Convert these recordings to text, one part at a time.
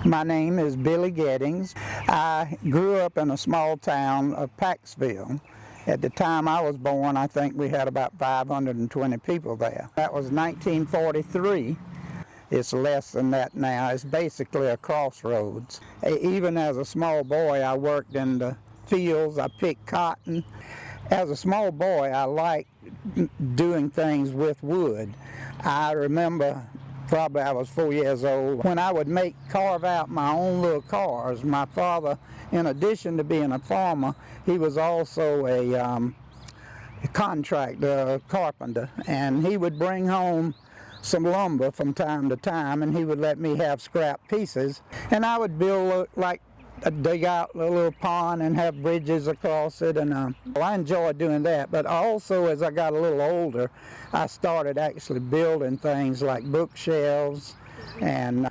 My name is Billy Gettings. I grew up in a small town of Paxville. At the time I was born, I think we had about 520 people there. That was 1943. It's less than that now. It's basically a crossroads. Even as a small boy, I worked in the fields. I picked cotton. As a small boy, I liked doing things with wood. I remember probably I was 4 years old when I would carve out my own little cars. My father, in addition to being a farmer, he was also a contractor, a carpenter, and he would bring home some lumber from time to time, and he would let me have scrap pieces, and I would build dig out a little pond and have bridges across it, and I enjoyed doing that. But also, as I got a little older, I started actually building things like bookshelves and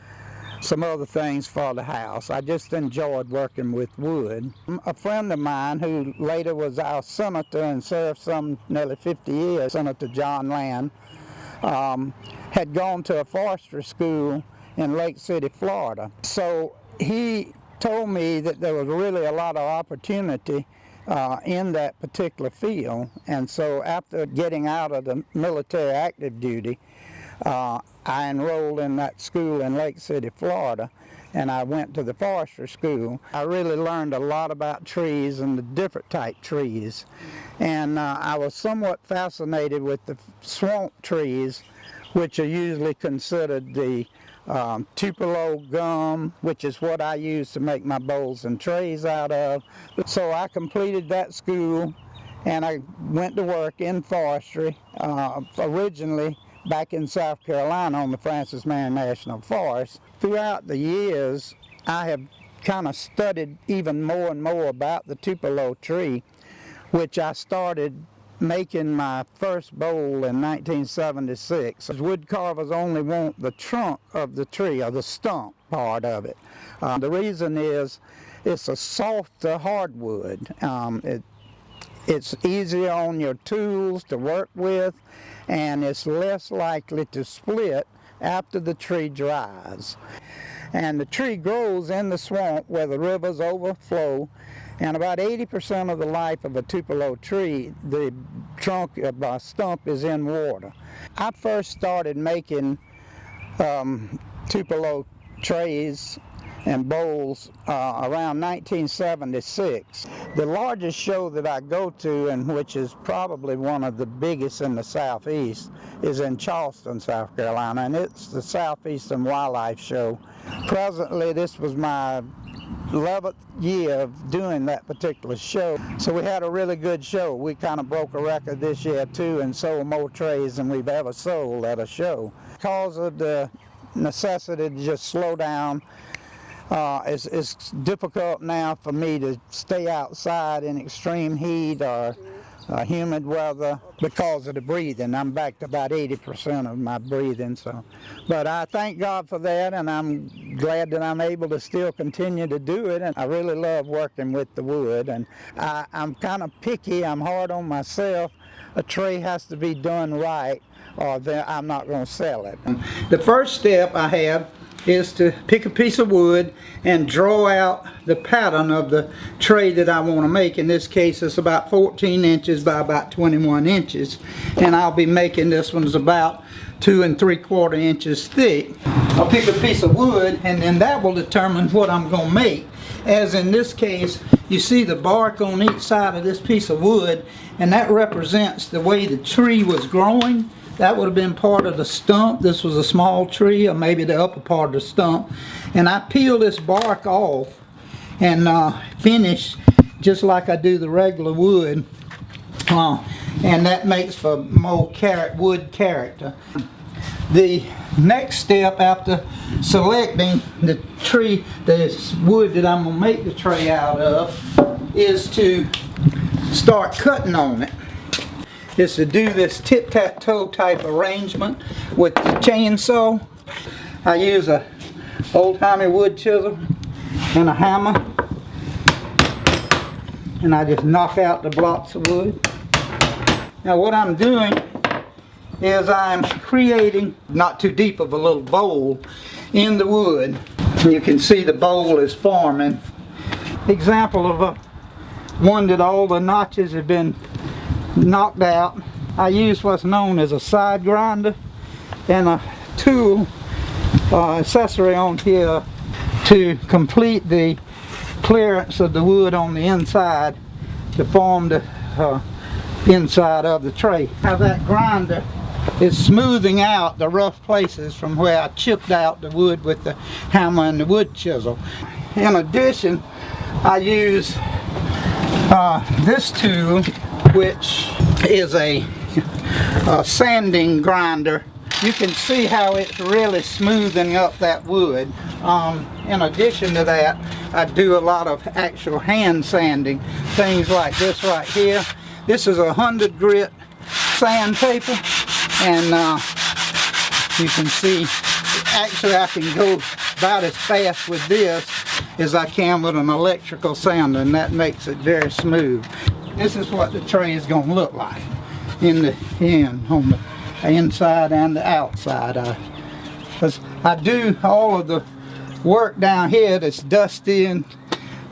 some other things for the house. I just enjoyed working with wood. A friend of mine who later was our senator and served some nearly 50 years, Senator John Land, had gone to a forestry school in Lake City, Florida. So he told me that there was really a lot of opportunity in that particular field, and so after getting out of the military active duty, I enrolled in that school in Lake City, Florida, and I went to the forestry school. I really learned a lot about trees and the different type trees, and I was somewhat fascinated with the swamp trees, which are usually considered the Tupelo gum, which is what I use to make my bowls and trays out of. So I completed that school and I went to work in forestry, originally back in South Carolina on the Francis Marion National Forest. Throughout the years, I have kind of studied even more and more about the Tupelo tree, which I started making my first bowl in 1976. Wood carvers only want the trunk of the tree, or the stump part of it. The reason is it's a softer hardwood. It's easier on your tools to work with, and it's less likely to split after the tree dries. And the tree grows in the swamp where the rivers overflow, and about 80% of the life of a Tupelo tree, the trunk of a stump is in water. I first started making Tupelo trays and bowls around 1976. The largest show that I go to, and which is probably one of the biggest in the Southeast, is in Charleston, South Carolina, and it's the Southeastern Wildlife Show. Presently, this was my 11th year of doing that particular show, so we had a really good show. We kind of broke a record this year too and sold more trays than we've ever sold at a show. Because of the necessity to just slow down, it's difficult now for me to stay outside in extreme heat or humid weather because of the breathing. I'm back to about 80% of my breathing. But I thank God for that, and I'm glad that I'm able to still continue to do it. And I really love working with the wood, and I'm kind of picky. I'm hard on myself. A tray has to be done right, or then I'm not going to sell it. The first step I have is to pick a piece of wood and draw out the pattern of the tray that I want to make. In this case, it's about 14 inches by about 21 inches, and I'll be making this one's about 2 3/4 inches thick. I'll pick a piece of wood, and then that will determine what I'm going to make. As in this case, you see the bark on each side of this piece of wood, and that represents the way the tree was growing. That would have been part of the stump. This was a small tree, or maybe the upper part of the stump. And I peel this bark off and finish just like I do the regular wood. And that makes for more wood character. The next step after selecting the tree, the wood that I'm going to make the tray out of, is to start cutting on it. Is to do this tit-tat-toe type arrangement with the chainsaw. I use a old-timey wood chisel and a hammer, and I just knock out the blocks of wood. Now what I'm doing is I'm creating not too deep of a little bowl in the wood. You can see the bowl is forming. Example of one that all the notches have been knocked out. I use what's known as a side grinder and a tool accessory on here to complete the clearance of the wood on the inside to form the inside of the tray. Now that grinder is smoothing out the rough places from where I chipped out the wood with the hammer and the wood chisel. In addition, I use this tool, which is a sanding grinder. You can see how it's really smoothing up that wood. In addition to that, I do a lot of actual hand sanding, things like this right here. This is a 100 grit sandpaper, and you can see actually I can go about as fast with this as I can with an electrical sander, and that makes it very smooth. This is what the tray is going to look like in the end, on the inside and the outside. Because I do all of the work down here that's dusty and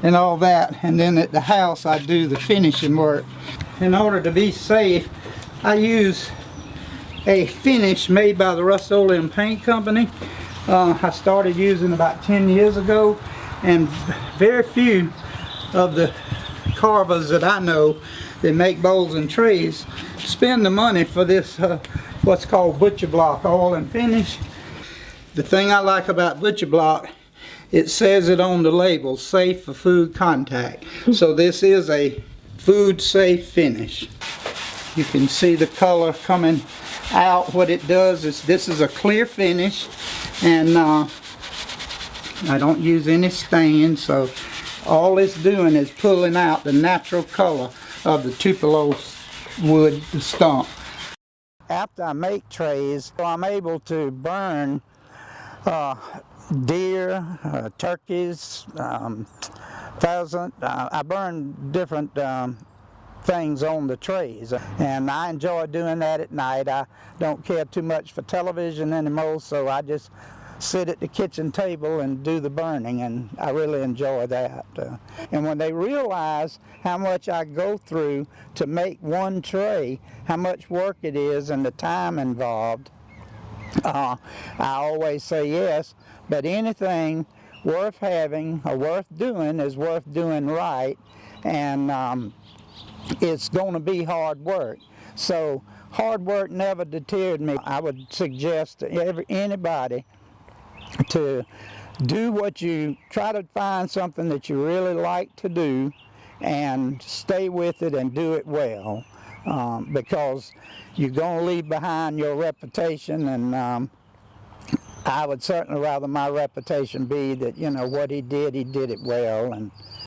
all that, and then at the house I do the finishing work. In order to be safe, I use a finish made by the Rust-Oleum Paint Company. I started using about 10 years ago, and very few of the carvers that I know that make bowls and trays spend the money for this what's called butcher block oil and finish. The thing I like about butcher block, it says it on the label, safe for food contact. So this is a food safe finish. You can see the color coming out. What it does is, this is a clear finish, and I don't use any stain, so all it's doing is pulling out the natural color of the Tupelo wood stump. After I make trays, I'm able to burn deer, turkeys, pheasant. I burn different things on the trays, and I enjoy doing that at night. I don't care too much for television anymore, so I just sit at the kitchen table and do the burning, and I really enjoy that. And when they realize how much I go through to make one tray, how much work it is and the time involved, I always say yes. But anything worth having or worth doing is worth doing right, and it's going to be hard work. So hard work never deterred me. I would suggest to anybody to do what you try to find something that you really like to do and stay with it and do it well, because you're going to leave behind your reputation, and I would certainly rather my reputation be that, you know, what he did it well. And